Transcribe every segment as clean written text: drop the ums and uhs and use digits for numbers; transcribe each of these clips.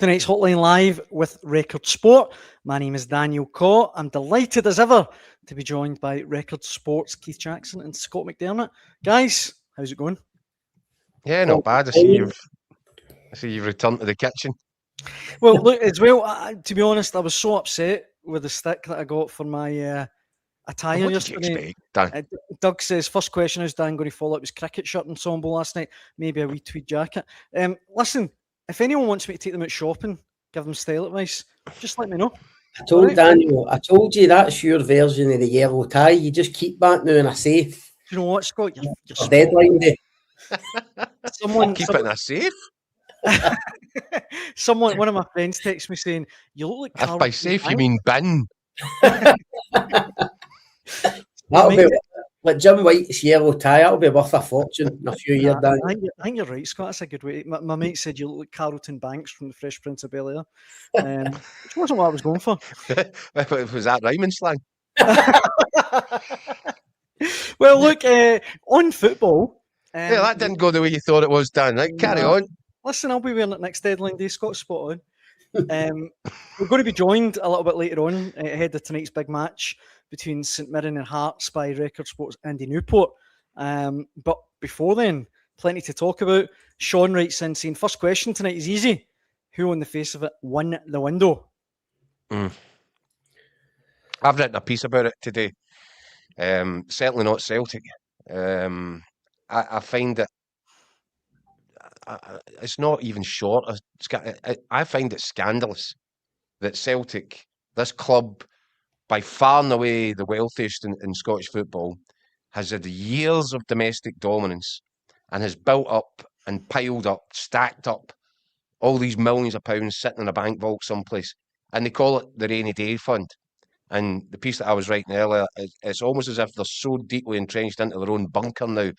Tonight's Hotline Live with Record Sport. My name is Daniel Caw. I'm delighted as ever to be joined by Record Sport's Keith Jackson and Scott McDermott. Guys, how's it going? Yeah, not bad. I see you've returned to the kitchen. Well, look, as well, to be honest, I was so upset with the stick that I got for my attire yesterday. What did you expect, Dan? Doug says, first question, is Dan going to follow up his cricket shirt ensemble last night? Maybe a wee tweed jacket. Listen, if anyone wants me to take them out shopping, give them style advice, just let me know. I told Daniel, I told you that's your version of the yellow tie. You just keep that now in a safe. You know what, Scott? You're deadline day. Keep it in a safe? One of my friends texted me saying, you look like If by safe you mean bin. That'll be like Jim White's yellow tie. That'll be worth a fortune in a few years. I think you're right, Scott. That's a good way. My mate said you look like Carlton Banks from the Fresh Prince of Bel-Air, which wasn't what I was going for. Was that rhyming slang? Well, look, on football. Yeah, that didn't go the way you thought it was, Dan. Right, carry on. Listen, I'll be wearing it next deadline day. Scott, spot on. We're going to be joined a little bit later on ahead of tonight's big match between St Mirren and Hearts by Record Sports' Andy Newport. But before then, plenty to talk about. Sean writes in saying, first question tonight is easy. Who on the face of it won the window? I've written a piece about it today. Certainly not Celtic. I find that it's not even short. I find it scandalous that Celtic, this club, by far and away the wealthiest in Scottish football, has had years of domestic dominance and has built up and piled up, stacked up all these millions of pounds sitting in a bank vault someplace. And they call it the rainy day fund. And the piece that I was writing earlier, it's almost as if they're so deeply entrenched into their own bunker now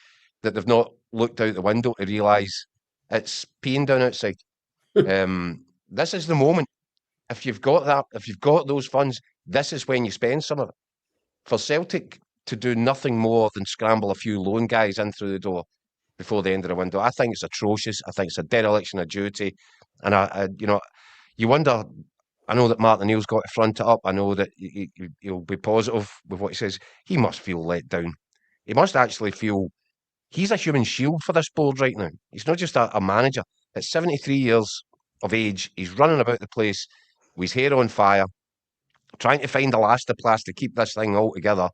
that they've not looked out the window to realise it's peeing down outside. This is the moment. If you've got that, if you've got those funds, this is when you spend some of it. For Celtic to do nothing more than scramble a few loan guys in through the door before the end of the window, I think it's atrocious. I think it's a dereliction of duty. And you wonder. I know that Martin O'Neill's got to front it up. I know that he'll be positive with what he says. He must feel let down. He must actually feel he's a human shield for this board right now. He's not just a manager. At 73 years of age, he's running about the place with his hair on fire, trying to find elastoplast to keep this thing all together.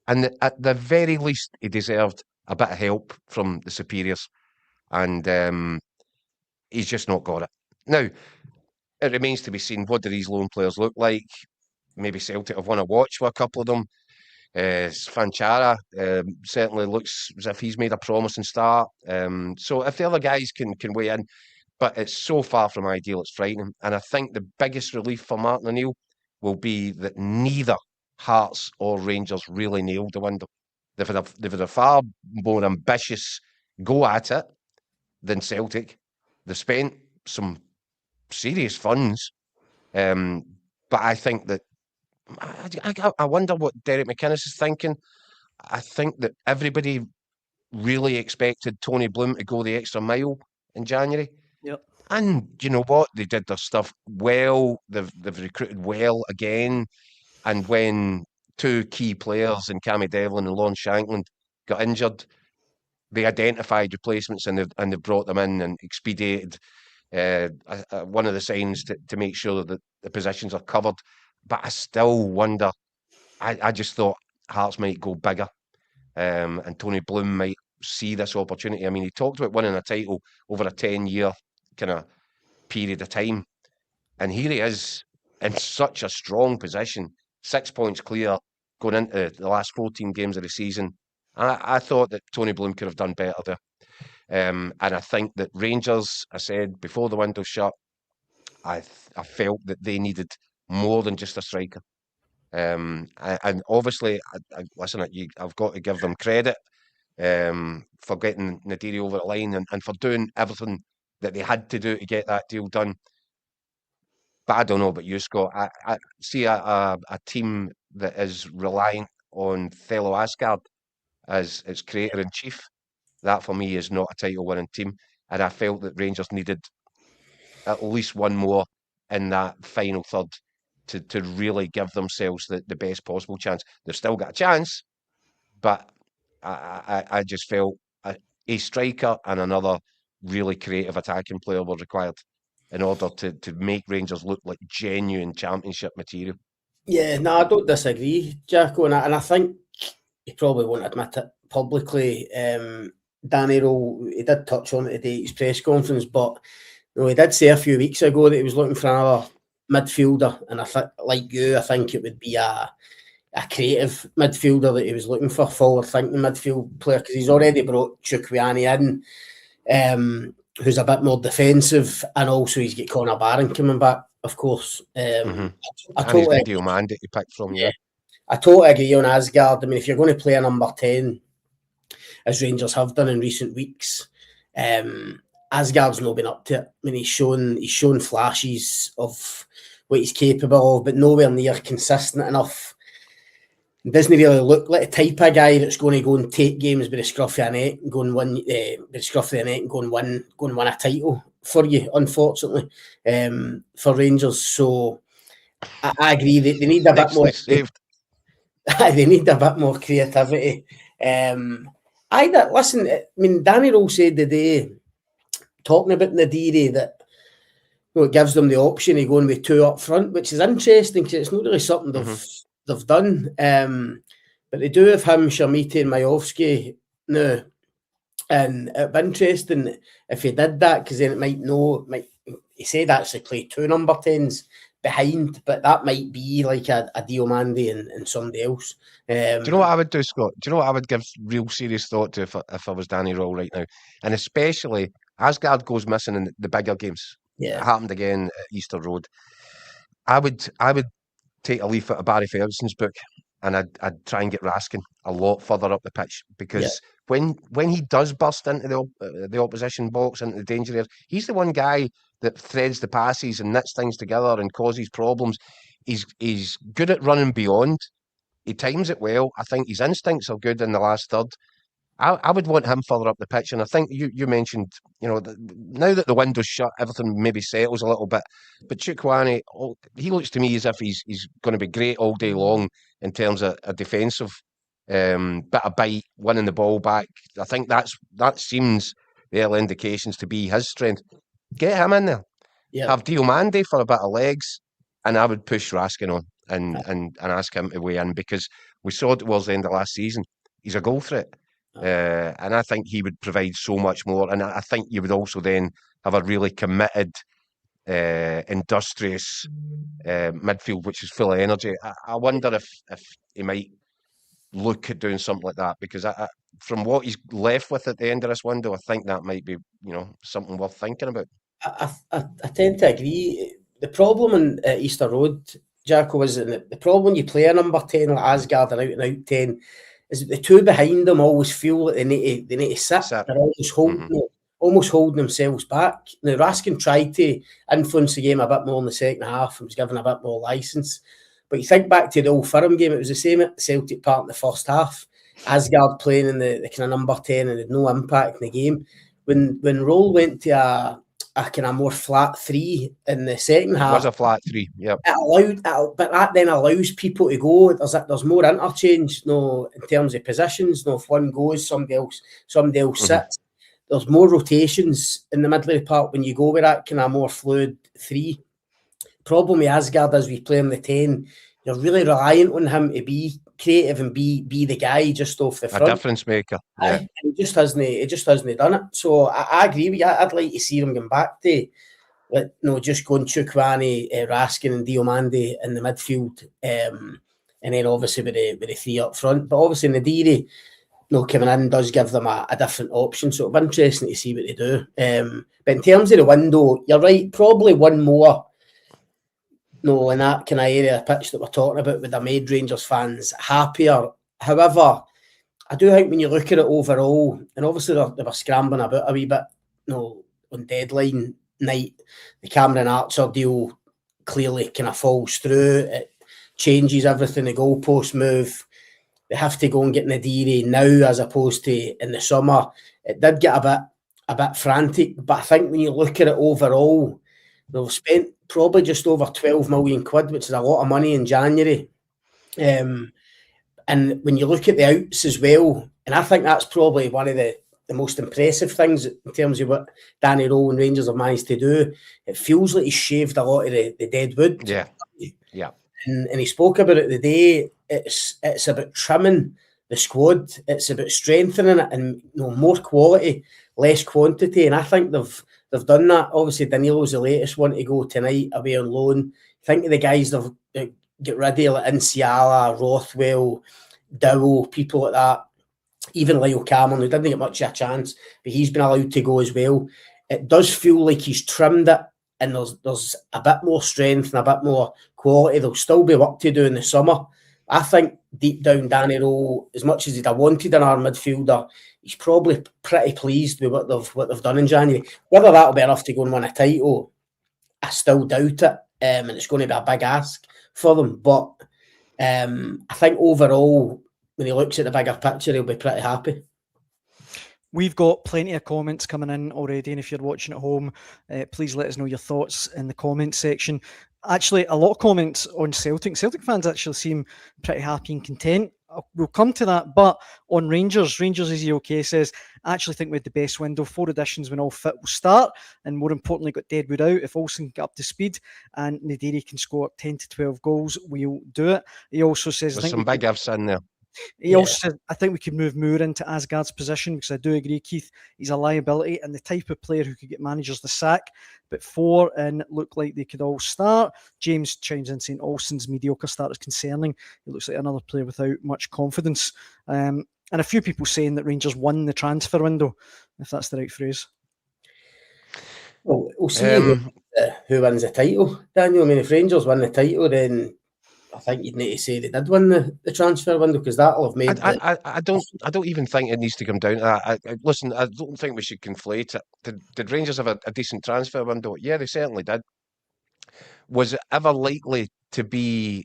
And at the very least, he deserved a bit of help from the superiors. And he's just not got it. Now, it remains to be seen, what do these loan players look like? Maybe Celtic have won a watch with a couple of them. Fanchara certainly looks as if he's made a promising start. So if the other guys can weigh in, but it's so far from ideal, it's frightening. And I think the biggest relief for Martin O'Neill will be that neither Hearts or Rangers really nailed the window. They've had a far more ambitious go at it than Celtic. They've spent some serious funds, but I think that I wonder what Derek McInnes is thinking. I think that everybody really expected Tony Bloom to go the extra mile in January. Yep. And you know what? They did their stuff well. They've recruited well again. And when two key players in Cammy Devlin and Lon Shankland got injured, they identified replacements and they've brought them in and expedited one of the signs to make sure that the positions are covered. But I still wonder, I just thought Hearts might go bigger, and Tony Bloom might see this opportunity. I mean, he talked about winning a title over a 10-year kind of period of time, and here he is in such a strong position, 6 points clear going into the last 14 games of the season. I thought that Tony Bloom could have done better there. And I think that Rangers, I said before the window shut, I felt that they needed more than just a striker. And obviously, listen, I've got to give them credit for getting Naderi over the line and for doing everything that they had to do to get that deal done. But I don't know about you, Scott. I see a team that is reliant on Thelo Asgard as its creator-in-chief. That, for me, is not a title-winning team. And I felt that Rangers needed at least one more in that final third to really give themselves the best possible chance. They've still got a chance, but I just felt a striker and another really creative attacking player were required in order to make Rangers look like genuine championship material. Yeah, no, I don't disagree, Jacko, and I think he probably won't admit it publicly. Danny Rowe, he did touch on it today at his press conference, but he did say a few weeks ago that he was looking for another midfielder, and like you, I think it would be a creative midfielder that he was looking for, forward-thinking midfield player, because he's already brought Chukwueze in, who's a bit more defensive, and also he's got Connor Barron coming back, of course. I totally agree. To pick from, yeah. I totally agree on Asgard. I mean, if you're going to play a number 10, as Rangers have done in recent weeks, Asgard's not been up to it. I mean, he's shown flashes of what he's capable of, but nowhere near consistent enough. He doesn't really look like the type of guy that's going to go and take games by the scruff of the neck and go and win, go and win a title for you, unfortunately, for Rangers. So I agree that they need a bit more. They need a bit more creativity. Listen, I mean, Danny Rowe said today, talking about Naderi, that it gives them the option of going with two up front, which is interesting because it's not really something they've done. But they do have him, Shamiti and Majowski now. And it'd be interesting if he did that, because then he said actually play two number 10s behind, but that might be like a Diomande and somebody else. Do you know what I would do, Scott? Do you know what I would give real serious thought to if I was Danny Rowe right now? And especially Asgard goes missing in the bigger games. Yeah. It happened again at Easter Road. I would take a leaf out of Barry Ferguson's book, and I'd try and get Raskin a lot further up the pitch, because when he does burst into the opposition box, into the danger area, he's the one guy that threads the passes and knits things together and causes problems. He's good at running beyond. He times it well. I think his instincts are good in the last third. I would want him further up the pitch, and I think you mentioned, now that the window's shut, everything maybe settles a little bit. But Chukwueze, he looks to me as if he's going to be great all day long in terms of a defensive bit of bite, winning the ball back. I think that seems the early indications to be his strength. Get him in there. Yeah. Have Diomande for a bit of legs, and I would push Raskin on and ask him to weigh in, because we saw it towards the end of last season. He's a goal threat. And I think he would provide so much more. And I think you would also then have a really committed, industrious midfield, which is full of energy. I wonder if he might look at doing something like that, because from what he's left with at the end of this window, I think that might be something worth thinking about. I tend to agree. The problem in Easter Road, Jacko, is that the problem when you play a number 10 like Asgard, an out-and-out 10, is that the two behind them always feel that they need to sit. They're almost holding themselves back. Now, Raskin tried to influence the game a bit more in the second half and was given a bit more licence. But you think back to the Old Firm game, it was the same at Celtic Park in the first half. Asgard playing in the kind of number 10 and had no impact in the game. When Roll went to a kind of more flat 3 in the second half. It was a flat 3, yeah. But that then allows people to go. There's more interchange, in terms of positions. If one goes, somebody else sits. There's more rotations in the middle of the park when you go with that kind of more fluid 3. Problem with Asgard is we play him the 10. You're really reliant on him to be creative and be the guy just off the front. A difference maker. Yeah. And he just hasn't done it. So I agree with you. I'd like to see him going back to just going Chukwueze, Raskin and Diomande in the midfield, and then obviously with the 3 up front. But obviously Naderi, coming in does give them a different option. So it'll be interesting to see what they do. But in terms of the window, you're right, probably one more in that kind of area of pitch that we're talking about would have made Rangers fans happier. However, I do think when you look at it overall, and obviously they were scrambling about a wee bit, on deadline night, the Cameron Archer deal clearly kind of falls through. It changes everything, the goalpost move. They have to go and get Naderi now as opposed to in the summer. It did get a bit frantic, but I think when you look at it overall, they've spent probably just over 12 million quid, which is a lot of money in January. And when you look at the outs as well, and I think that's probably one of the most impressive things in terms of what Danny Rowe and Rangers have managed to do. It feels like he's shaved a lot of the dead wood. Yeah. And he spoke about it today. It's about trimming the squad. It's about strengthening it and more quality, less quantity. And I think they've done that. Obviously, Danilo's the latest one to go tonight away on loan. Think of the guys they've get rid of, like Inciala, Rothwell, Dow, people like that. Even Lyle Cameron, who didn't get much of a chance, but he's been allowed to go as well. It does feel like he's trimmed it, and there's a bit more strength and a bit more quality. There'll still be work to do in the summer. I think deep down, Danny Rowe, as much as he'd have wanted an arm midfielder, he's probably pretty pleased with what they've done in January. Whether that'll be enough to go and win a title, I still doubt it, and it's going to be a big ask for them. But I think overall, when he looks at the bigger picture, he'll be pretty happy. We've got plenty of comments coming in already, and if you're watching at home, please let us know your thoughts in the comments section. Actually, a lot of comments on Celtic. Celtic fans actually seem pretty happy and content. We'll come to that, but on Rangers, is he okay? Says, I actually think we had the best window. 4 additions when all fit will start, and more importantly, got Deadwood out. If Olsen can get up to speed and Naderi can score 10 to 12 goals, we'll do it. He also says, there's some big ifs in there. He also said, I think we could move Moore into Asgard's position, because I do agree, Keith, he's a liability and the type of player who could get managers the sack. But 4 and look like they could all start. James chimes in saying Olsen's mediocre start is concerning. He looks like another player without much confidence. And a few people saying that Rangers won the transfer window, if that's the right phrase. Well, we'll see who wins the title, Daniel. I mean, if Rangers win the title, then I think you'd need to say they did win the transfer window, because that'll have made. I don't even think it needs to come down to that. Listen, I don't think we should conflate it. Did Rangers have a decent transfer window? Yeah, they certainly did. Was it ever likely to be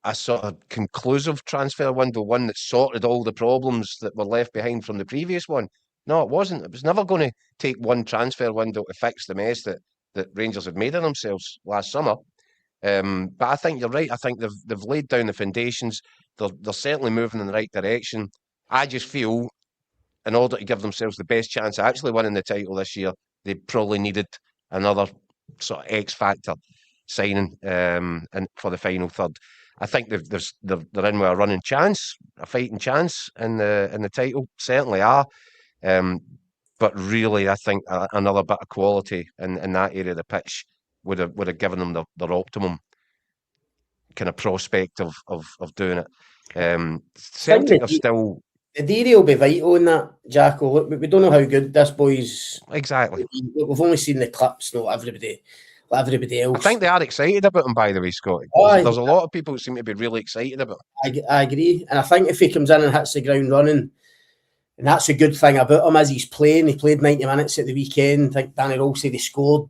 a sort of conclusive transfer window, one that sorted all the problems that were left behind from the previous one? No, it wasn't. It was never going to take one transfer window to fix the mess that Rangers had made of themselves last summer. But I think you're right. I think they've laid down the foundations. They're certainly moving in the right direction. I just feel, in order to give themselves the best chance of actually winning the title this year, they probably needed another sort of X factor signing and for the final third. I think they're in with a running chance, a fighting chance in the title. Certainly are. But really, I think another bit of quality in that area of the pitch would have given them their optimum kind of prospect of doing it. Celtic are still. Naderi will be vital in that, Jacko. Look, we don't know how good this boy's. Exactly. We've only seen the clips, not everybody else. I think they are excited about him, by the way, Scotty. There's a lot of people who seem to be really excited about him. I agree. And I think if he comes in and hits the ground running, and that's a good thing about him as he's playing. He played 90 minutes at the weekend. I think Danny Rowe said he scored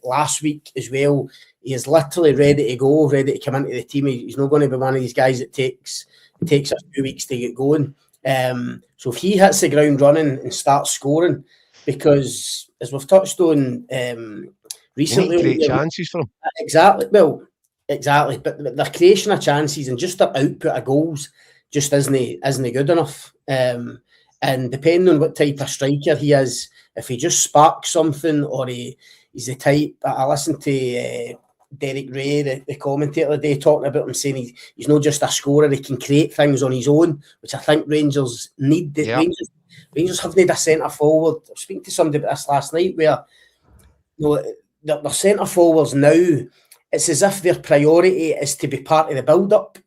last week as well. He is literally ready to go, ready to come into the team. He's not going to be one of these guys that takes us 2 weeks to get going. So if he hits the ground running and starts scoring, because as we've touched on recently, great chances for him. Exactly. Well, exactly. But the creation of chances and just the output of goals just isn't good enough. And depending on what type of striker he is, if he just sparks something, or he's the type. I listened to Derek Ray, the commentator today, talking about him, saying he's not just a scorer, he can create things on his own, which I think Rangers need. Rangers have need a centre forward. I was speaking to somebody about this last night, where their centre forwards now, it's as if their priority is to be part of the build-up.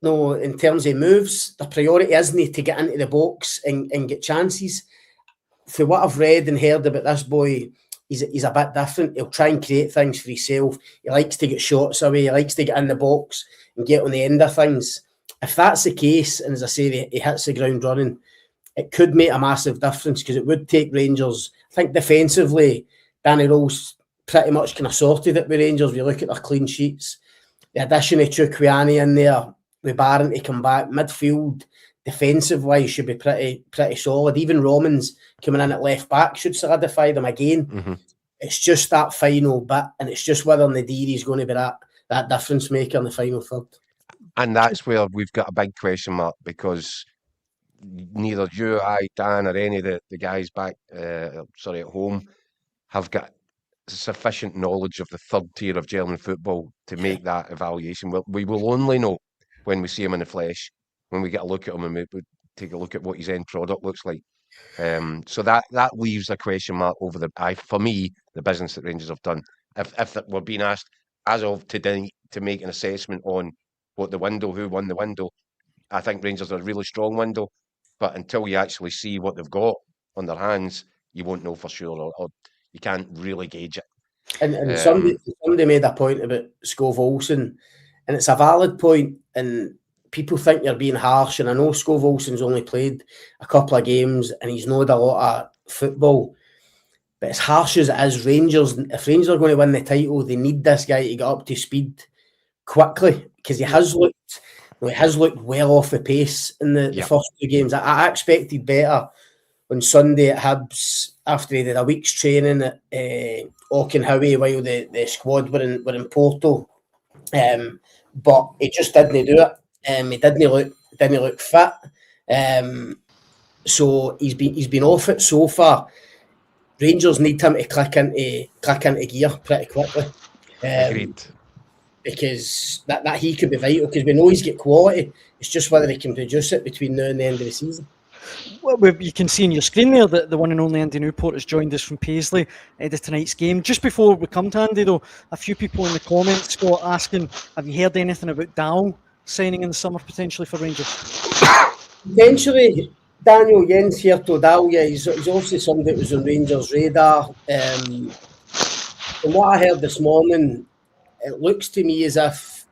No, in terms of moves, the priority isn't to get into the box and get chances. For what I've read and heard about this boy, he's a bit different. He'll try and create things for himself. He likes to get shots away. He likes to get in the box and get on the end of things. If that's the case, and as I say, he hits the ground running, it could make a massive difference, because it would take Rangers. I think defensively, Danny Rowe's pretty much kind of sorted it with Rangers. We look at their clean sheets. The addition of Chukwueze in there, with Barron to come back, midfield, defensive-wise, should be pretty solid. Even Romans coming in at left-back should solidify them again. It's just that final bit, and it's just whether Naderi is going to be that difference maker in the final third. And that's where we've got a big question mark, because neither you, I, Dan, or any of the guys back, at home, have got sufficient knowledge of the third tier of German football to make that evaluation. We will only know when we see him in the flesh, when we get a look at him and we take a look at what his end product looks like. So that leaves a question mark over for me, the business that Rangers have done. If we're being asked as of today to make an assessment on who won the window, I think Rangers are a really strong window. But until you actually see what they've got on their hands, you won't know for sure, or you can't really gauge it. And somebody made a point about Skov Olsen, and it's a valid point, and people think you're being harsh, and I know Skov Olsen's only played a couple of games and he's not a lot of football, but as harsh as it is, if Rangers are going to win the title, they need this guy to get up to speed quickly, because he has looked well off the pace in the first two games. I expected better on Sunday at Hibs after he did a week's training at Auchenhowie while the squad were in Porto, but he just didn't do it. He didn't look fit, so he's been off it so far. Rangers need him to click into gear pretty quickly. Agreed. Because that he could be vital, because we know he's got quality. It's just whether he can produce it between now and the end of the season. Well, you can see on your screen there that the one and only Andy Newport has joined us from Paisley ahead of tonight's game. Just before we come to Andy, though, a few people in the comments, Scott, asking, have you heard anything about Dow signing in the summer potentially for Rangers? Potentially, Daniel Jens Herto Dow, he's obviously somebody that was on Rangers' radar. From what I heard this morning, it looks to me as if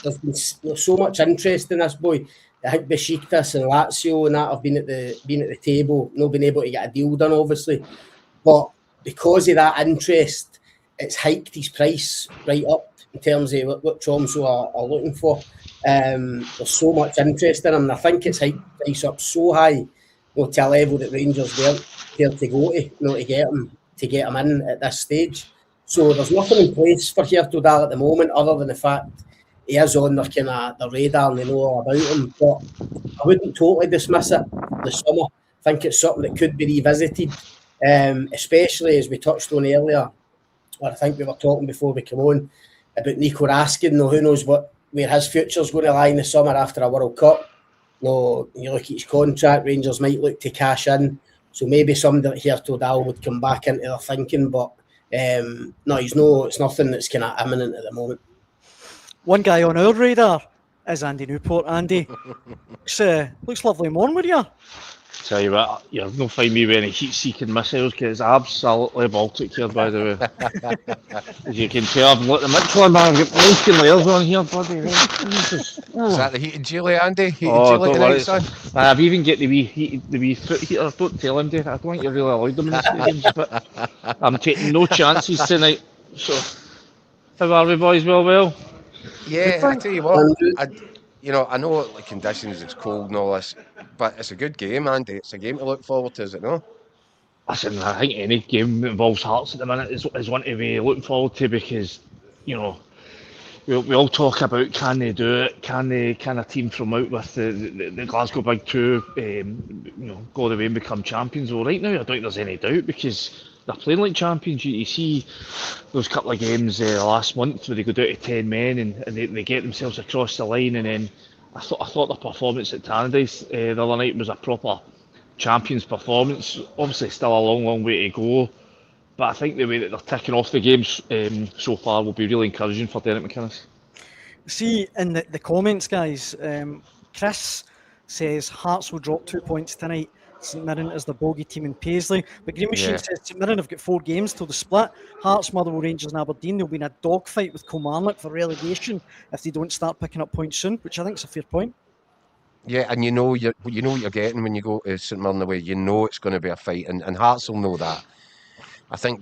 there's been so much interest in this boy. I think Besiktas and Lazio and that have been at the table, not been able to get a deal done, obviously. But because of that interest, it's hiked his price right up in terms of what Tromsø are looking for. There's so much interest in him, and I think it's hiked the price up so high, to a level that Rangers weren't there to go to get him in at this stage. So there's nothing in place for Hertodal at the moment, other than the fact he is on their radar and they know all about him. But I wouldn't totally dismiss it this summer. I think it's something that could be revisited, especially as we touched on earlier, or I think we were talking before we came on, about Nico Raskin. Who knows where his future's going to lie in the summer after a World Cup. You look at his contract, Rangers might look to cash in. So maybe somebody like Hertodal would come back into their thinking, but no, it's nothing that's kind of imminent at the moment. One guy on our radar is Andy Newport. Andy, looks lovely and warm with you. Tell you what, you're not find me with any heat-seeking missiles, because it's absolutely Baltic here, by the way. As you can tell, I've got the Michelin man, I've got blinking layers on here, bloody hell. Is that the heated chili, Andy? Chili tonight, son? I've even got the wee foot heater. Don't tell him, Dave. I don't think you're really allowed them in the stadiums, but I'm taking no chances tonight. So, how are we, boys? Well? Yeah, I tell you what, I know the conditions, it's cold and all this, but it's a good game, Andy. It's a game to look forward to, is it not? Listen, I think any game that involves Hearts at the minute is one to be looking forward to, because, we all talk about, can they do it? Can a team from out with the Glasgow Big Two, go the way and become champions? Well, right now, I don't think there's any doubt, because they're playing like champions. You see those couple of games last month where they go down to 10 men and they get themselves across the line, and then I thought their performance at Tannadice the other night was a proper champions performance. Obviously still a long way to go, but I think the way that they're ticking off the games so far will be really encouraging for Derek McInnes. See, in the comments, guys, Chris says Hearts will drop 2 points tonight. St Mirren is the bogey team in Paisley. But Green Machine says St Mirren have got 4 games till the split. Hearts, Motherwell, Rangers and Aberdeen. They'll be in a dogfight with Kilmarnock for relegation if they don't start picking up points soon, which I think is a fair point. Yeah, and you know what you're getting when you go to St Mirren away. You know it's going to be a fight, and Hearts will know that. I think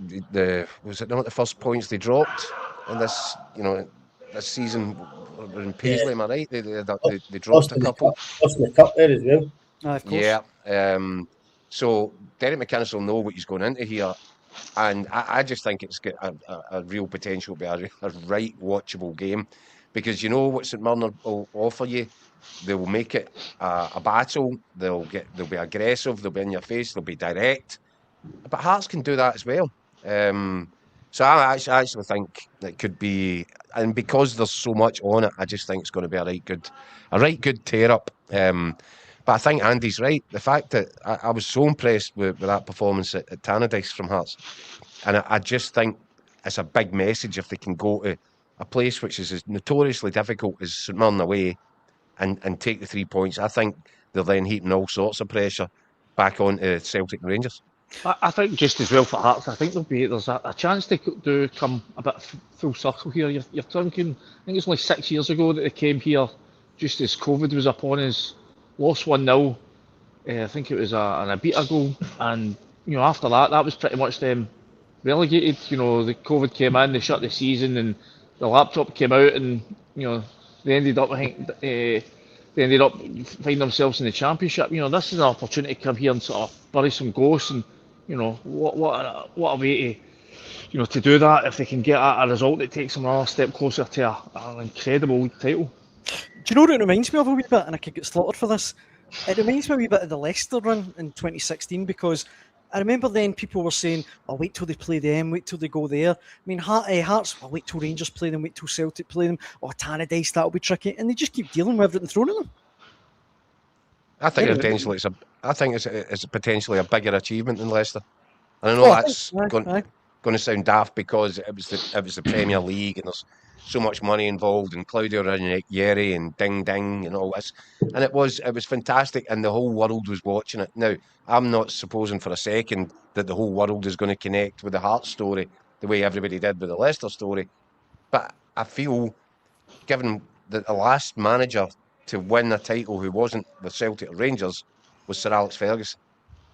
was it not the first points they dropped in this this season in Paisley? Am I right? They dropped a couple. Lost in the cup there as well. Of course. Yeah. So Derek McInnes will know what he's going into here, And I just think it's got a real potential to be a right watchable game, because you know what St Mirren will offer you. They will make it a battle. They'll be aggressive. They'll be in your face. They'll be direct. But Hearts can do that as well. So I actually think it could be, and because there's so much on it, I just think it's going to be a right good tear up. But I think Andy's right. The fact that I was so impressed with that performance at Tannadice from Hearts, and I just think it's a big message if they can go to a place which is as notoriously difficult as St Mirren away and take the 3 points. I think they're then heaping all sorts of pressure back onto Celtic and Rangers. I think just as well for Hearts, I think there's a chance they could do come a bit full circle here. You're thinking, I think it's only 6 years ago that they came here just as COVID was upon us, lost 1-0. I think it was an Abita goal, and after that was pretty much them relegated. The COVID came in, they shut the season, and the laptop came out, and they ended up finding themselves in the Championship. This is an opportunity to come here and sort of bury some ghosts, and what a way to do that if they can get a result that takes them another step closer to an incredible title. Do you know what it reminds me of a wee bit? And I could get slaughtered for this. It reminds me a wee bit of the Leicester run in 2016, because I remember then people were saying, "Oh, wait till they play them, wait till they go there." I mean, Hearts, "Oh, wait till Rangers play them, wait till Celtic play them. Oh, Tannadice, that'll be tricky," and they just keep dealing with everything thrown at them. I think it's potentially a bigger achievement than Leicester. And I know that's going to sound daft because it was the Premier League and there's so much money involved, and Claudio Ranieri and Ding Ding and all this, and it was fantastic, and the whole world was watching it. Now, I'm not supposing for a second that the whole world is going to connect with the Hearts story the way everybody did with the Leicester story, but I feel, given that the last manager to win a title who wasn't with Celtic or Rangers was Sir Alex Ferguson,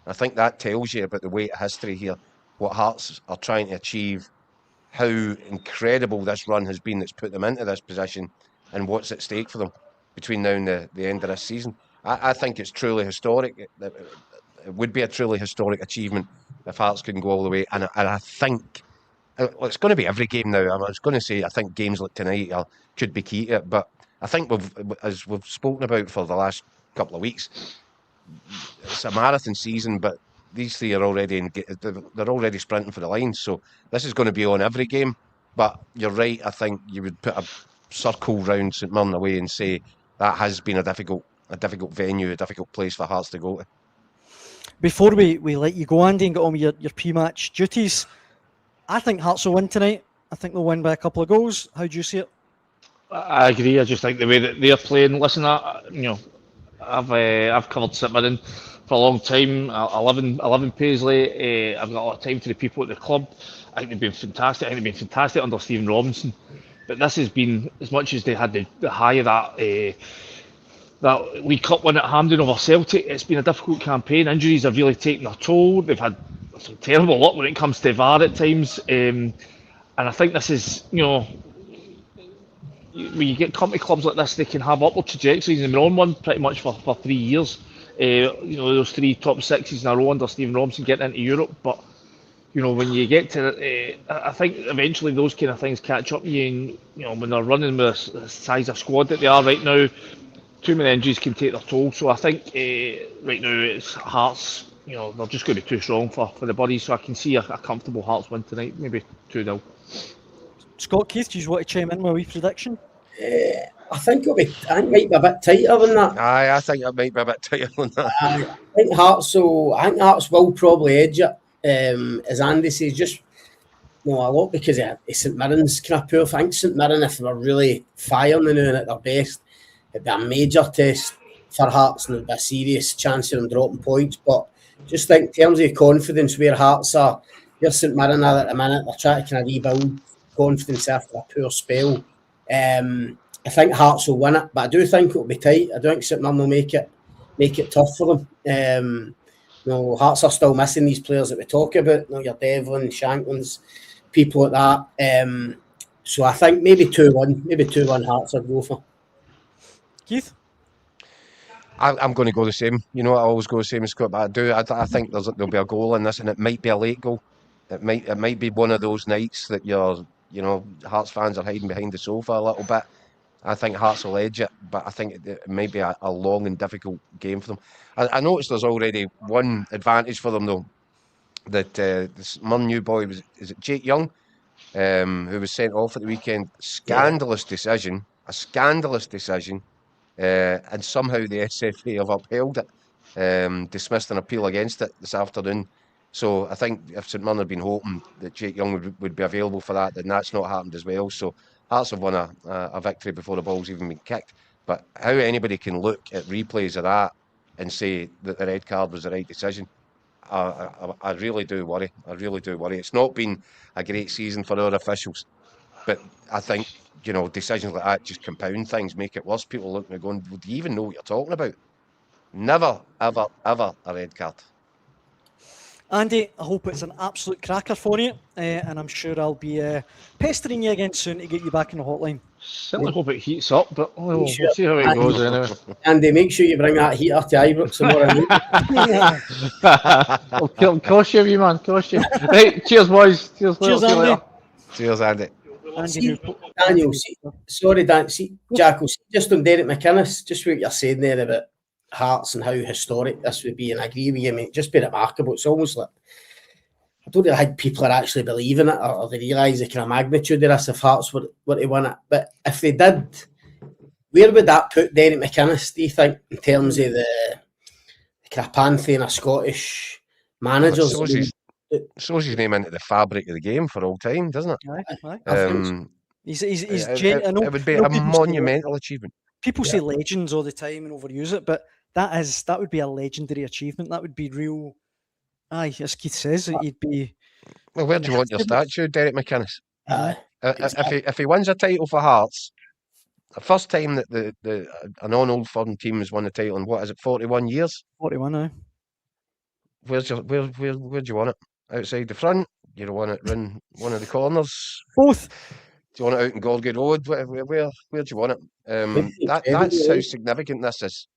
I think that tells you about the weight of history here, what Hearts are trying to achieve, how incredible this run has been that's put them into this position, and what's at stake for them between now and the end of this season. I think it's truly historic. It would be a truly historic achievement if Hearts can go all the way. And I think it's going to be every game now. I was going to say I think games like tonight could be key to it, but I think as we've spoken about for the last couple of weeks, it's a marathon season, but these three are already they're already sprinting for the line, so this is going to be on every game. But you're right, I think you would put a circle round St Mirren away and say that has been a difficult venue, a difficult place for Hearts to go to. Before we let you go, Andy, and get on with your pre-match duties, I think Hearts will win tonight. I think they'll win by a couple of goals. How do you see it? I agree. I just think the way that they're playing. Listen, I've covered St Mirren for a long time. I live in Paisley. I've got a lot of time for the people at the club. I think they've been fantastic. I think they've been fantastic under Stephen Robinson. But this has been, as much as they had the high of that League Cup win at Hampden over Celtic, it's been a difficult campaign. Injuries have really taken their toll. They've had some terrible luck when it comes to VAR at times. And I think this is, when you get company clubs like this, they can have upward trajectories, and they're on one pretty much for 3 years. Those 3 top sixes in a row under Stephen Robinson getting into Europe. But when you get to, I think eventually those kind of things catch up to you. And when they're running with the size of squad that they are right now, too many injuries can take their toll. So I think right now it's Hearts. They're just going to be too strong for the Buddies. So I can see a comfortable Hearts win tonight, maybe 2-0. Scott, Keith, do you want to chime in with a wee prediction? I think it might be a bit tighter than that. Aye, I think it might be a bit tighter than that. I think Hearts will probably edge it. As Andy says, just a lot because of St Mirren's kind of poor. I think St Mirren, if they were really firing and at their best, it'd be a major test for Hearts and there'd be a serious chance of them dropping points. But just think, in terms of confidence, where Hearts are, where St Mirren are at the minute, they're trying to kind of rebuild confidence after a poor spell. I think Hearts will win it, but I do think it'll be tight. I don't think St Mirren will make it tough for them. Hearts are still missing these players that we talk about. Your Devlin, Shanklins, people like that. So I think maybe 2-1 Hearts I'd go for. Keith? I'm going to go the same. I always go the same as Scott, but I think there'll be a goal in this, and it might be a late goal. it might be one of those nights that Hearts fans are hiding behind the sofa a little bit. I think Hearts will edge it, but I think it may be a long and difficult game for them. I noticed there's already one advantage for them though. That this Mirren new boy is it Jake Young, who was sent off at the weekend. Scandalous decision, a scandalous decision, and somehow the SFA have upheld it, dismissed an appeal against it this afternoon. So I think if St Mirren had been hoping that Jake Young would be available for that, then that's not happened as well. So Hearts have won a victory before the ball's even been kicked. But how anybody can look at replays of that and say that the red card was the right decision, I really do worry. I really do worry. It's not been a great season for our officials, but I think decisions like that just compound things, make it worse. People looking at going, do you even know what you're talking about? Never, ever, ever a red card. Andy, I hope it's an absolute cracker for you, and I'm sure I'll be pestering you again soon to get you back in the hotline. Certainly hope it heats up, but we'll see how it goes anyway. Andy, make sure you bring that heater to Ibrox tomorrow. It'll cost you, wee man, cost you. Right, cheers, boys. Cheers, Andy. Cheers, Andy. Daniel, sorry, Dan. Jacko, just on Derek McInnes, just what you're saying there about Hearts and how historic this would be, and I agree with you, mate. Just be remarkable. It's almost like I don't really think people are actually believing it or they realise the kind of magnitude of this if Hearts were to win it. But if they did, where would that put Derek McInnes, do you think, in terms of the kind of pantheon of Scottish managers? It shows his name into the fabric of the game for all time, doesn't it? Aye. It would be a monumental achievement. People say legends all the time and overuse it, but that would be a legendary achievement. That would be real. Aye, as Keith says, he'd be. Well, where do you want your statue, Derek McInnes? Aye. If he wins a title for Hearts, the first time that a non-Old Firm team has won the title in 41 years? 41 now. Where do you want it? Outside the front? You don't want it in one of the corners? Both. Do you want it out in Gorgie Road? Where do you want it? That's how significant this is.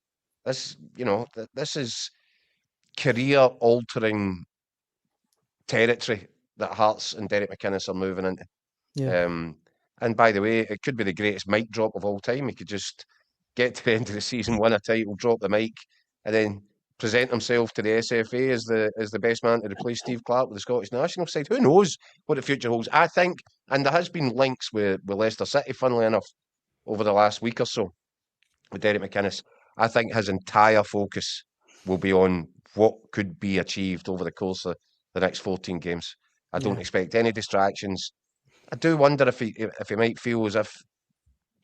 This is career-altering territory that Hearts and Derek McInnes are moving into. Yeah. And by the way, it could be the greatest mic drop of all time. He could just get to the end of the season, win a title, drop the mic, and then present himself to the SFA as the best man to replace Steve Clarke with the Scottish national side. Who knows what the future holds? I think, and there has been links with Leicester City, funnily enough, over the last week or so with Derek McInnes. I think his entire focus will be on what could be achieved over the course of the next 14 games. I don't expect any distractions. I do wonder if he might feel as if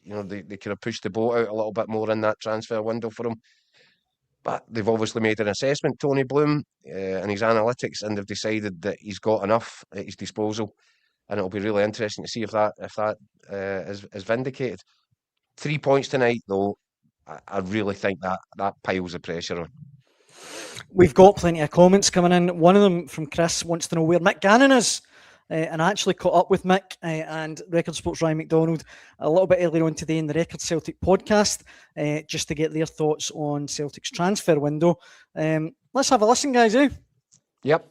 they could have pushed the boat out a little bit more in that transfer window for him. But they've obviously made an assessment, Tony Bloom, and his analytics, and they've decided that he's got enough at his disposal. And it'll be really interesting to see if that is vindicated. 3 points tonight, though, I really think that piles the pressure on. We've got plenty of comments coming in. One of them from Chris wants to know where Mick Gannon is. And I actually caught up with Mick and Record Sports Ryan McDonald a little bit earlier on today in the Record Celtic podcast, just to get their thoughts on Celtic's transfer window. Let's have a listen, guys, eh? Yep.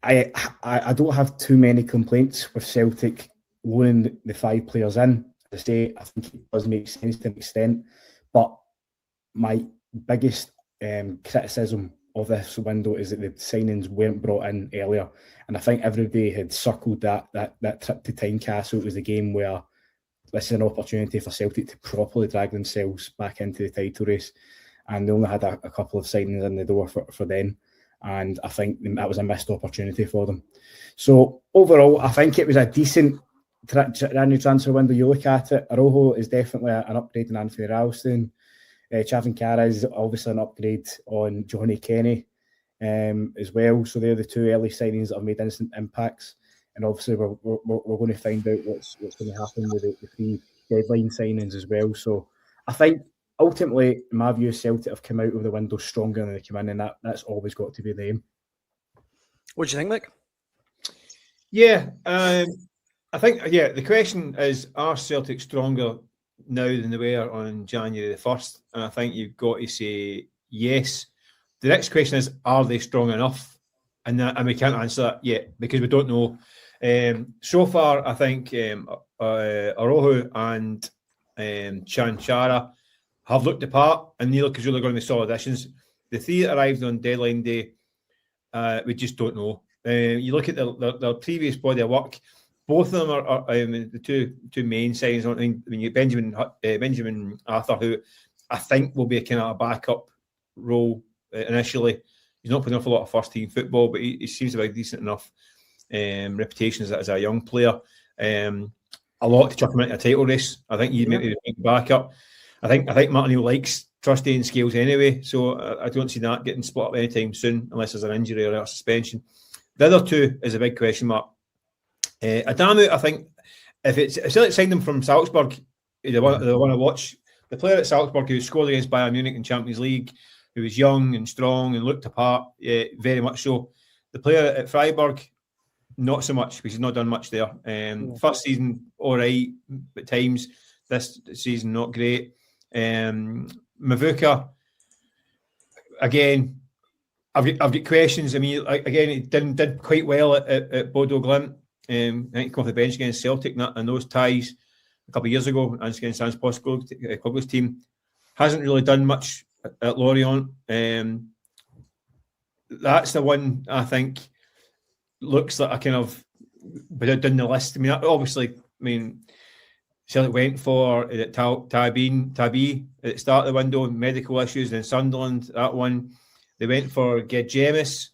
I don't have too many complaints with Celtic loaning the 5 players in. To say, I think it does make sense to an extent, but my biggest criticism of this window is that the signings weren't brought in earlier, and I think everybody had circled that trip to Tynecastle. It was a game where this is an opportunity for Celtic to properly drag themselves back into the title race, and they only had a couple of signings in the door for them, and I think that was a missed opportunity for them. So overall, I think it was a decent new transfer window. You look at it, Arojo is definitely an upgrade in Anthony Ralston. Chavinkara is obviously an upgrade on Johnny Kenny as well. So they're the 2 early signings that have made instant impacts. And obviously we're going to find out what's going to happen with the 3 deadline signings as well. So I think ultimately, in my view, Celtic have come out of the window stronger than they came in, and that's always got to be the aim. What do you think, Mick? Yeah, I think, the question is, are Celtic stronger now than they were on January the 1st? And I think you've got to say yes. The next question is, are they strong enough and we can't answer that yet because we don't know. So far, I think Arojo and Chanchara have looked the part, and Neil Kazula are going to be solid additions. The three that arrived on deadline day, we just don't know. You look at their previous body of work. Both of them are the two main signings. I mean, Benjamin Arthur, who I think will be a kind of a backup role initially. He's not playing off a lot of first team football, but he seems to have a decent enough reputation as a young player. A lot to chuck him into a title race. I think he'd maybe be backup. I think Martin O'Neill likes trusting skills anyway, so I don't see that getting split up anytime soon unless there's an injury or a suspension. The other two is a big question mark. Adamu, I think if Celtic signed him from Salzburg, they want to watch the player at Salzburg who scored against Bayern Munich in Champions League, who was young and strong and looked apart, very much so. The player at Freiburg, not so much because he's not done much there. First season, all right at times. This season, not great. Mavuka, again, I've got questions. I mean, again, he did quite well at Bodo Glimt. I think he came off the bench against Celtic and those ties a couple of years ago against Hans Postle's team. Hasn't really done much at Lorient. That's the one I think looks like a kind of but down the list. I mean, obviously, Celtic went for Tabi at the start of the window, medical issues, then Sunderland, that one. They went for Gedjemis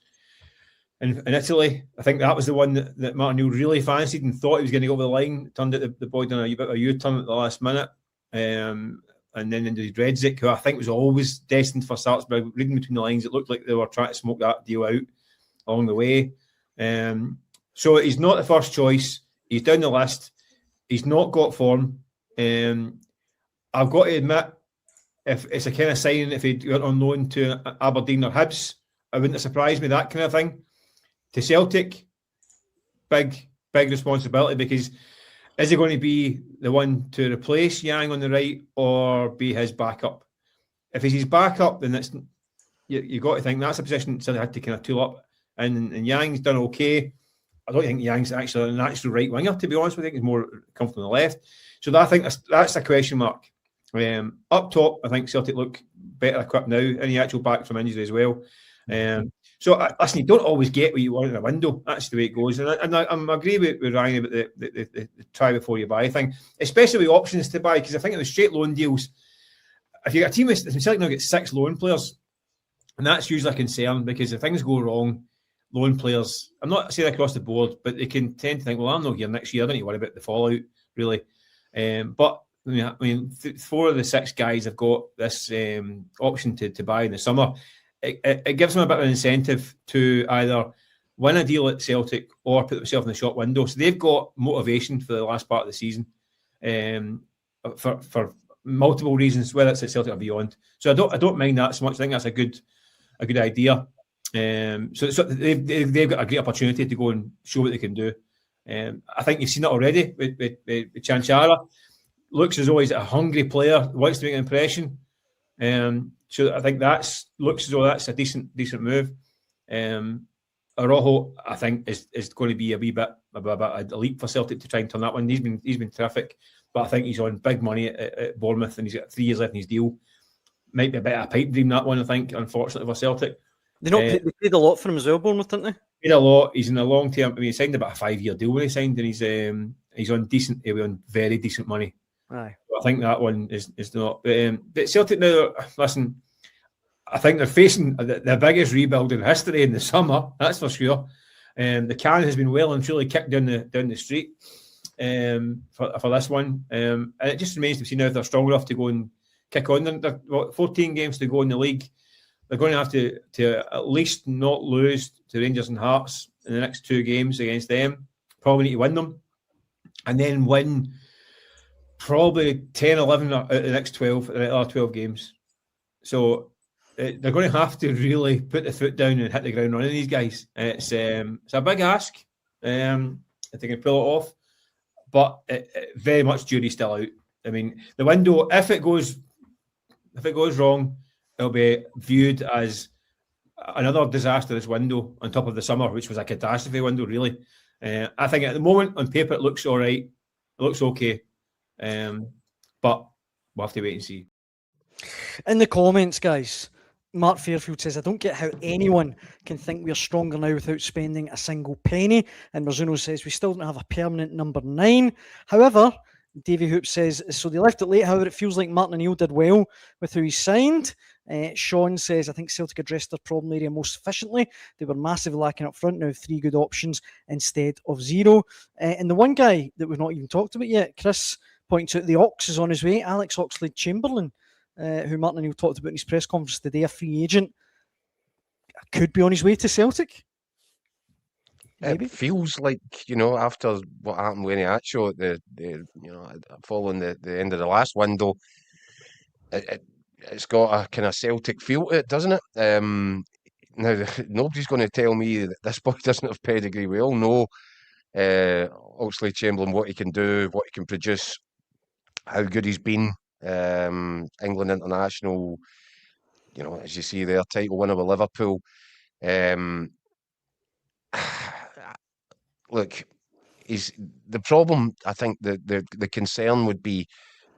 in Italy. I think that was the one that Martin O'Neill really fancied and thought he was going to go over the line. Turned out the boy done a bit of a U-turn at the last minute. And then into Redzik, who I think was always destined for Salzburg. Reading between the lines, it looked like they were trying to smoke that deal out along the way. So he's not the first choice. He's down the list. He's not got form. I've got to admit, if it's a kind of signing, if he went on loan to Aberdeen or Hibs, it wouldn't have surprised me, that kind of thing. To Celtic, big responsibility, because is he going to be the one to replace Yang on the right or be his backup? If he's his backup, then that's you've got to think that's a position Celtic had to kind of tool up. And Yang's done okay. I don't think Yang's actually an actual right winger, to be honest with you. I think he's more comfortable on the left. So I think that's a question mark. Up top, I think Celtic look better equipped now, and he actually back from injury as well. So listen, you don't always get what you want in a window. That's the way it goes. And I agree with Ryan about the try before you buy thing, especially with options to buy, because I think it was straight loan deals. If you got a team with Celtic now get 6 loan players, and that's usually a concern, because if things go wrong, loan players, I'm not saying across the board, but they can tend to think, well, I'm not here next year. I don't need to worry about the fallout, really. But I mean, 4 of the 6 guys have got this option to buy in the summer. It gives them a bit of an incentive to either win a deal at Celtic or put themselves in the shop window. So they've got motivation for the last part of the season for multiple reasons, whether it's at Celtic or beyond. So I don't mind that so much. I think that's a good idea. So they've got a great opportunity to go and show what they can do. I think you've seen it already with Chanchara. Looks as though he's a hungry player, wants to make an impression. So I think looks as though that's a decent move. Arojo, I think, is going to be a wee bit of a leap for Celtic to try and turn that one. He's been terrific, but I think he's on big money at Bournemouth, and he's got 3 years left in his deal. Might be a bit of a pipe dream, that one, I think, unfortunately for Celtic. They paid a lot for him as well, Bournemouth, didn't they? Paid a lot. He's in a long term. I mean, he signed about a 5-year deal when he signed, and he's on decent. He'll be on very decent money. Aye. I think that one is not. But Celtic now, listen, I think they're facing the biggest rebuild in history in the summer. That's for sure. The can has been well and truly kicked down the street for this one, and it just remains to be seen now if they're strong enough to go and kick on. They're 14 games to go in the league. They're going to have to at least not lose to Rangers and Hearts in the next 2 games against them. Probably need to win them, and then win probably 10, 11 out of the next 12 games. So they're going to have to really put the foot down and hit the ground running, these guys. It's a big ask if they can pull it off, but very much jury's still out. I mean, the window, if it goes wrong, it'll be viewed as another disastrous window on top of the summer, which was a catastrophe window, really. I think at the moment, on paper, it looks all right. It looks okay. But we'll have to wait and see. In the comments, guys, Mark Fairfield says, I don't get how anyone can think we're stronger now without spending a single penny. And Marzuno says, we still don't have a permanent number 9. However, Davy Hoop says, so they left it late. However, it feels like Martin O'Neill did well with who he signed. Sean says, I think Celtic addressed their problem area most efficiently. They were massively lacking up front. Now 3 good options instead of 0. And the one guy that we've not even talked about yet, Chris points out the Ox is on his way. Alex Oxlade-Chamberlain, who Martin O'Neill talked about in his press conference today, a free agent, could be on his way to Celtic. Maybe. It feels like, after what happened with Acho, following the end of the last window, it's got a kind of Celtic feel to it, doesn't it? Now, nobody's going to tell me that this boy doesn't have pedigree. We all know Oxlade-Chamberlain, what he can do, what he can produce, how good he's been. England international, as you see there, title winner with Liverpool. Look, the problem. I think the concern would be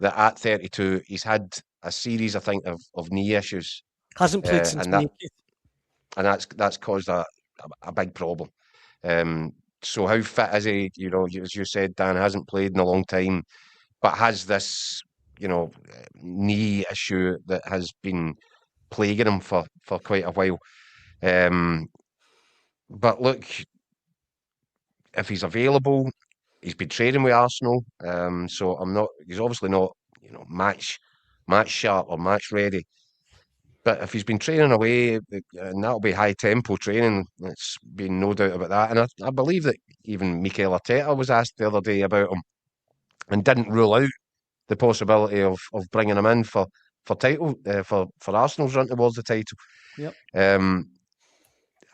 that at 32, he's had a series, I think, of knee issues. Hasn't played since May. And that's caused a big problem. So how fit is he? As you said, Dan, hasn't played in a long time, but has this, knee issue that has been plaguing him for quite a while. But look, if he's available, he's been training with Arsenal. So he's obviously not, match sharp or match ready. But if he's been training away, and that'll be high tempo training, there's been no doubt about that. And I believe that even Mikel Arteta was asked the other day about him and didn't rule out the possibility of bringing him in for title, for Arsenal's run towards the title. Yep.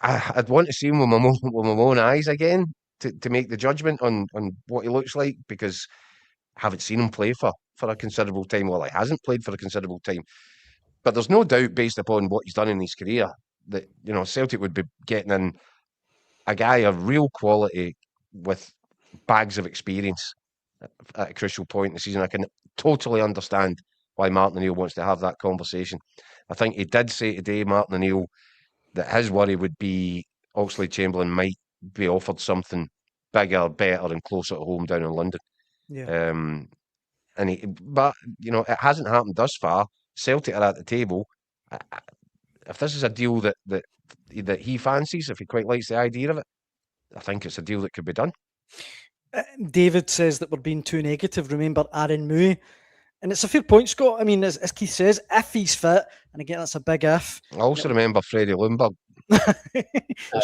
I'd want to see him with my own eyes again to make the judgment on what he looks like, because I haven't seen him play for a considerable time. Well, he hasn't played for a considerable time. But there's no doubt, based upon what he's done in his career, that Celtic would be getting in a guy of real quality with bags of experience at a crucial point in the season. I can totally understand why Martin O'Neill wants to have that conversation. I think he did say today, Martin O'Neill, that his worry would be Oxlade-Chamberlain might be offered something bigger, better, and closer to home down in London. Yeah. But it hasn't happened thus far. Celtic are at the table. If this is a deal that he fancies, if he quite likes the idea of it, I think it's a deal that could be done. David says that we're being too negative. Remember Aaron Mooy. And it's a fair point, Scott. I mean, as Keith says, if he's fit, and again, that's a big if. I also remember Freddie Ljungberg.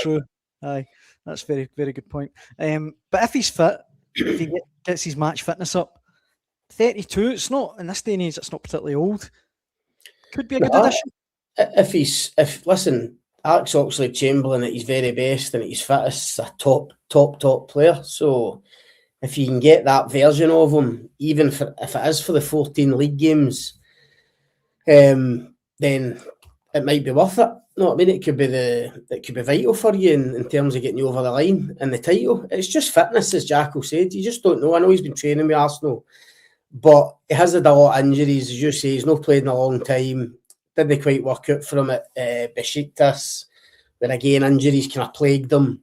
True. Aye, that's very, very good point. But if he's fit, if he gets his match fitness up, 32, it's not, in this day and age, it's not particularly old. Could be a good addition. Listen, Alex Oxlade-Chamberlain at his very best and at his fittest, a top player. So if you can get that version of him, even if it is for the 14 league games, then it might be worth it. No, I mean, it could be vital for you in terms of getting you over the line and the title. It's just fitness, as Jacko said. You just don't know. I know he's been training with Arsenal, but he has had a lot of injuries, as you say. He's not played in a long time. Didn't quite work out for him at Besiktas, where again injuries kind of plagued him.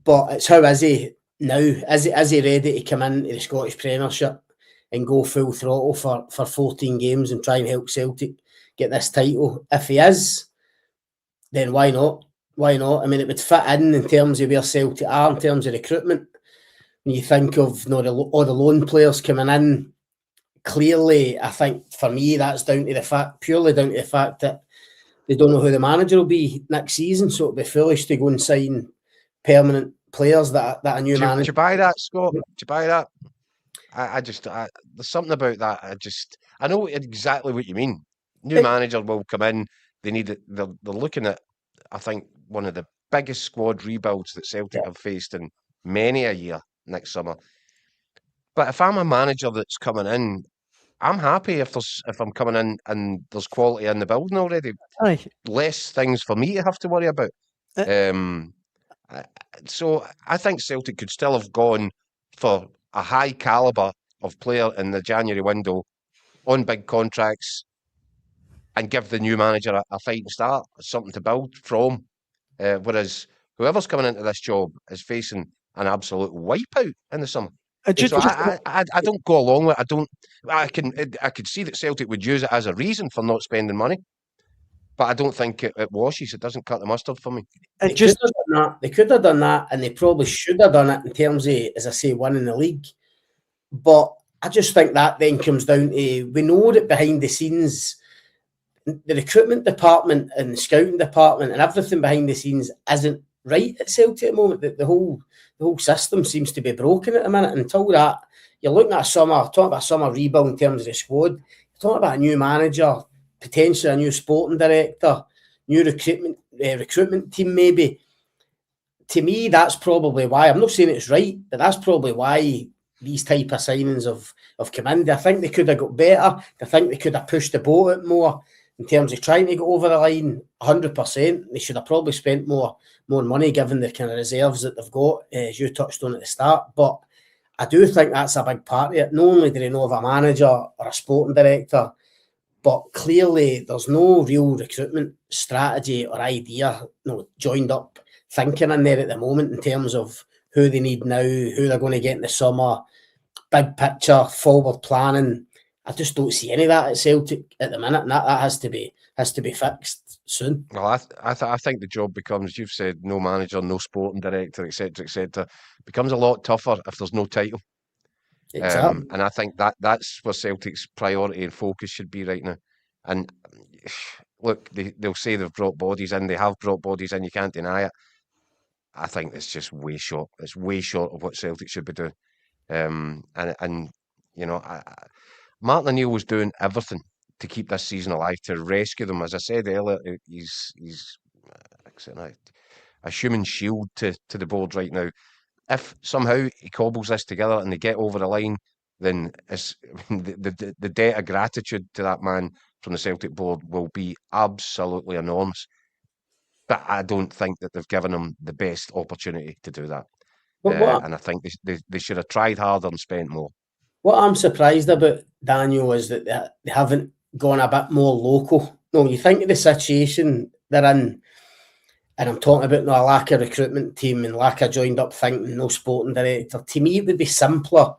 But it's how is he now? Is he ready to come into the Scottish Premiership and go full throttle for 14 games and try and help Celtic get this title? If he is, then why not? Why not? I mean, it would fit in terms of where Celtic are, in terms of recruitment. When you think of all the loan players coming in, clearly, I think for me that's purely down to the fact that they don't know who the manager will be next season. So it'd be foolish to go and sign permanent players that a new manager. Do you buy that, Scott? Do you buy that? I just there's something about that. I know exactly what you mean. New manager will come in. They need it. They're looking at, I think, one of the biggest squad rebuilds that Celtic have faced in many a year next summer. But if I'm a manager that's coming in, I'm happy if I'm coming in and there's quality in the building already. Aye. Less things for me to have to worry about. So I think Celtic could still have gone for a high calibre of player in the January window on big contracts and give the new manager a fighting start, something to build from. Whereas whoever's coming into this job is facing an absolute wipeout in the summer. I don't go along with it. I could see that Celtic would use it as a reason for not spending money, but I don't think it washes. It doesn't cut the mustard for me. They could have done that, and they probably should have done it in terms of, as I say, winning the league. But I just think that then comes down to, we know that behind the scenes, the recruitment department and the scouting department and everything behind the scenes isn't right at Celtic at the moment. The whole system seems to be broken at the minute. Until that, you're looking at talking about a summer rebuild in terms of the squad. You're talking about a new manager, potentially a new sporting director, new recruitment team maybe. To me, that's probably why. I'm not saying it's right, but that's probably why these type of signings have come in. I think they could have got better. I think they could have pushed the boat out more in terms of trying to get over the line. 100%. They should have probably spent more money given the kind of reserves that they've got, as you touched on at the start. But I do think that's a big part of it. Not only do they know of a manager or a sporting director, but clearly there's no real recruitment strategy or idea, joined up thinking in there at the moment in terms of who they need now, who they're going to get in the summer, big picture, forward planning. I just don't see any of that at Celtic at the minute, and that has to be fixed soon. Well, I think the job becomes, you've said, no manager, no sporting director, etc., becomes a lot tougher if there's no title. Exactly. And I think that's where Celtic's priority and focus should be right now. And look, they'll say they've brought bodies in. They have brought bodies in. You can't deny it. I think it's just way short. It's way short of what Celtic should be doing. And you know, Martin O'Neill was doing everything to keep this season alive, to rescue them. As I said earlier, he's a human shield to the board right now. If somehow he cobbles this together and they get over the line, then the debt of gratitude to that man from the Celtic board will be absolutely enormous. But I don't think that they've given him the best opportunity to do that. And I think they should have tried harder and spent more. What I'm surprised about, Daniel, is that they haven't gone a bit more local. No, you think of the situation they're in, and I'm talking about a lack of recruitment team and lack of joined up thinking, no sporting director. To me, it would be simpler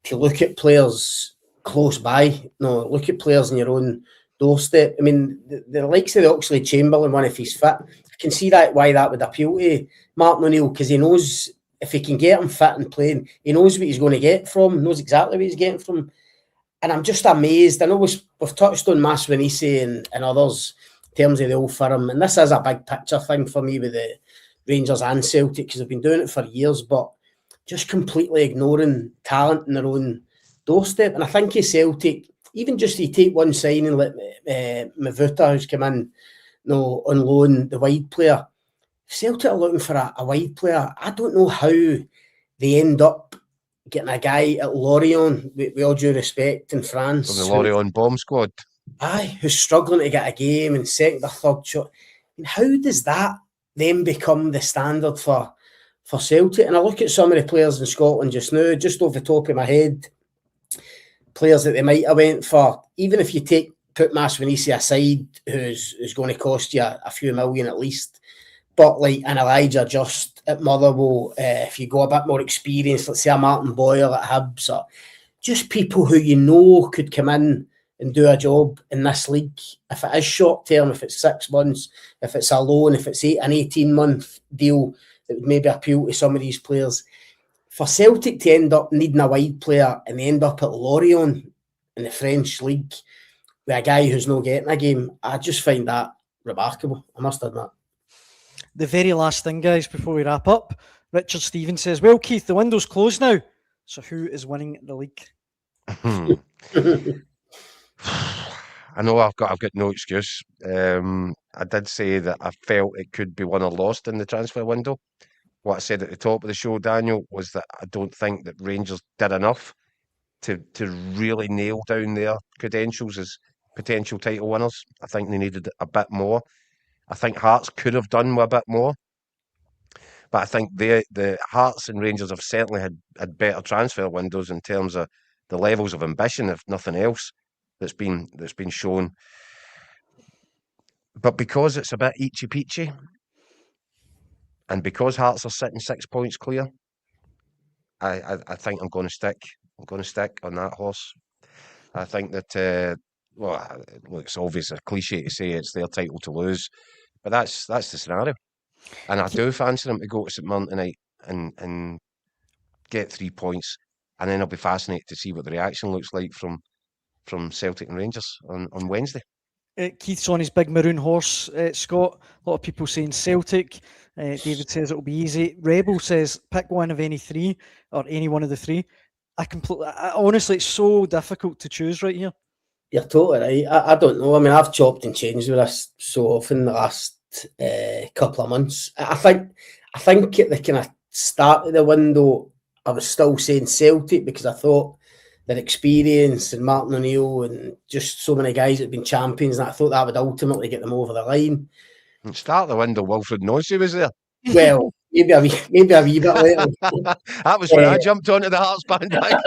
to look at players close by. No, look at players in your own doorstep. I mean, the likes of the Oxlade-Chamberlain one, if he's fit, I can see why that would appeal to Martin O'Neill, because he knows if he can get him fit and playing, he knows what he's going to get from, knows exactly what he's getting from. And I'm just amazed. I know we've touched on Masvinisi and others in terms of the old firm, and this is a big picture thing for me with the Rangers and Celtic, because they've been doing it for years, but just completely ignoring talent in their own doorstep. And I think of Celtic, even just to take one signing like Mavuta, who's come in on loan, the wide player. Celtic are looking for a wide player. I don't know how they end up getting a guy at Lorient, with all due respect, in France. From the Lorient bomb squad. Aye, who's struggling to get a game and second or third shot. I mean, how does that then become the standard for Celtic? And I look at some of the players in Scotland just now, just off the top of my head, players that they might have went for, even if you put Masvinisi aside, who's going to cost you a few million at least, but like an Elijah Just at Motherwell, if you go a bit more experienced, let's say a Martin Boyle at Hibs, or just people who you know could come in and do a job in this league. If it is short term, if it's 6 months, if it's a loan, if it's an 18-month deal, that would maybe appeal to some of these players. For Celtic to end up needing a wide player and they end up at Lorient in the French league with a guy who's not getting a game, I just find that remarkable, I must admit. The very last thing, guys, before we wrap up, Richard Stevens says, well, Keith, the window's closed now, so who is winning the league? I know I've got no excuse. I did say that I felt it could be won or lost in the transfer window. What I said at the top of the show, Daniel, was that I don't think that Rangers did enough to really nail down their credentials as potential title winners. I think they needed a bit more. I think Hearts could have done with a bit more. But I think the Hearts and Rangers have certainly had better transfer windows in terms of the levels of ambition, if nothing else, that's been shown. But because it's a bit eachy peachy, and because Hearts are sitting 6 points clear, I think I'm going to stick. I'm going to stick on that horse. I think that it's obvious, a cliche to say it's their title to lose, but that's the scenario. And I do fancy them to go to St Mirren tonight and get 3 points, and then I'll be fascinated to see what the reaction looks like from Celtic and Rangers on Wednesday. Keith's on his big maroon horse, Scott. A lot of people saying Celtic. David says it'll be easy. Rebel says pick one of any three, or any one of the three. Honestly, it's so difficult to choose right here. You're totally right. I don't know. I mean, I've chopped and changed with this so often the last couple of months. I think at the kind of start of the window, I was still saying Celtic because I thought their experience and Martin O'Neill and just so many guys that had been champions, and I thought that would ultimately get them over the line. And start the window, Wilfred Nosey was there. Well, maybe a wee bit later. That was when I jumped onto the Hearts bandwagon.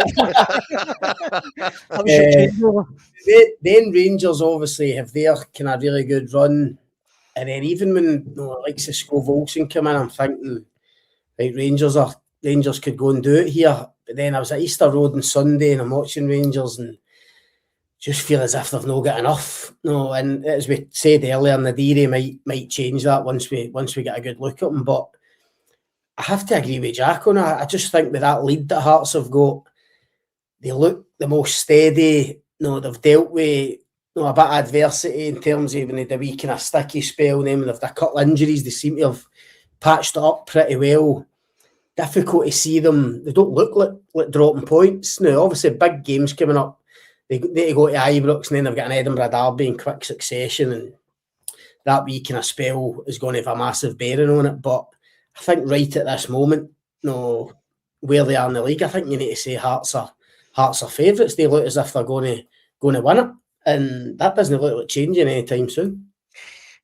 Then Rangers obviously have their kind of really good run, and then even when Alex Oxlade-Chamberlain come in, I'm thinking, right, Rangers could go and do it here. But then I was at Easter Road on Sunday and I'm watching Rangers and just feel as if they've not got enough. No, and as we said earlier, Naderi might change that once we get a good look at him. But I have to agree with Jack on it. I just think with that lead that Hearts have got, they look the most steady. They've dealt with a bit of adversity in terms of when they had a wee kind of sticky spell. Then when they've had a couple of injuries, they seem to have patched it up pretty well. Difficult to see them. They don't look like dropping points. Now, obviously, big games coming up. They need to go to Ibrox, and then they've got an Edinburgh derby in quick succession, and that wee kind of spell is going to have a massive bearing on it. But I think right at this moment, where they are in the league, I think you need to say Hearts are favourites. They look as if they're going to win it, and that doesn't look like changing anytime soon.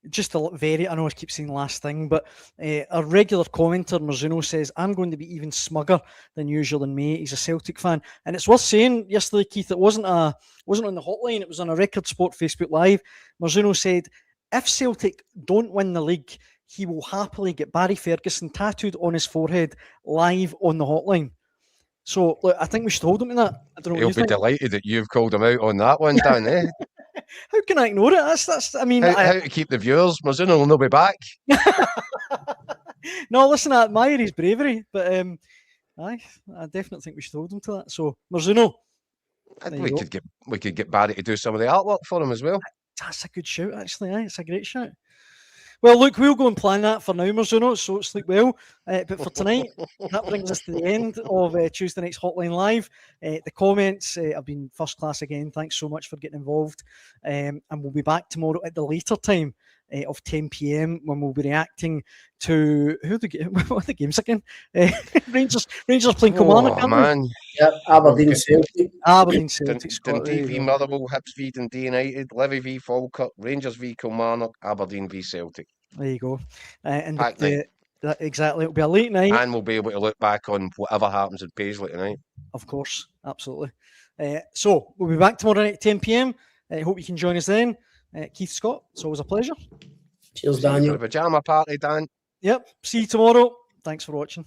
Just I know I keep saying last thing, but a regular commenter, Marzuno, says, I'm going to be even smugger than usual in May. He's a Celtic fan. And it's worth saying, yesterday, Keith, it wasn't on the hotline, it was on a Record Sport Facebook Live. Marzuno said, if Celtic don't win the league, he will happily get Barry Ferguson tattooed on his forehead live on the hotline. So, look, I think we should hold him to that. I don't know. He'll be delighted that you've called him out on that one, Dan, eh? How can I ignore it? That's. I mean, how to keep the viewers? Marzuno will not be back. No, listen, I admire his bravery, but I definitely think we should hold him to that. So, Marzuno, we could get Barry to do some of the artwork for him as well. That's a good shout, actually. It's a great shout. Well, look, we'll go and plan that for now, Marzuno, so sleep well. But for tonight, that brings us to the end of Tuesday night's Hotline Live. The comments have been first class again. Thanks so much for getting involved. And we'll be back tomorrow at the later time of 10 p.m. when we'll be reacting to what are the games again? Rangers playing Kilmarnock. Oh, man. Yep, Aberdeen Celtic. Dundee v Motherwell, Hibs v Dundee United, Livy v Falkirk, Rangers v Kilmarnock, Aberdeen v Celtic. There you go. And exactly, it'll be a late night. And we'll be able to look back on whatever happens at Paisley tonight. Of course, absolutely. So we'll be back tomorrow night at 10 p.m. I hope you can join us then. Keith, Scott, it's always a pleasure. Cheers, Daniel. For the pajama party, Dan. Yep. See you tomorrow. Thanks for watching.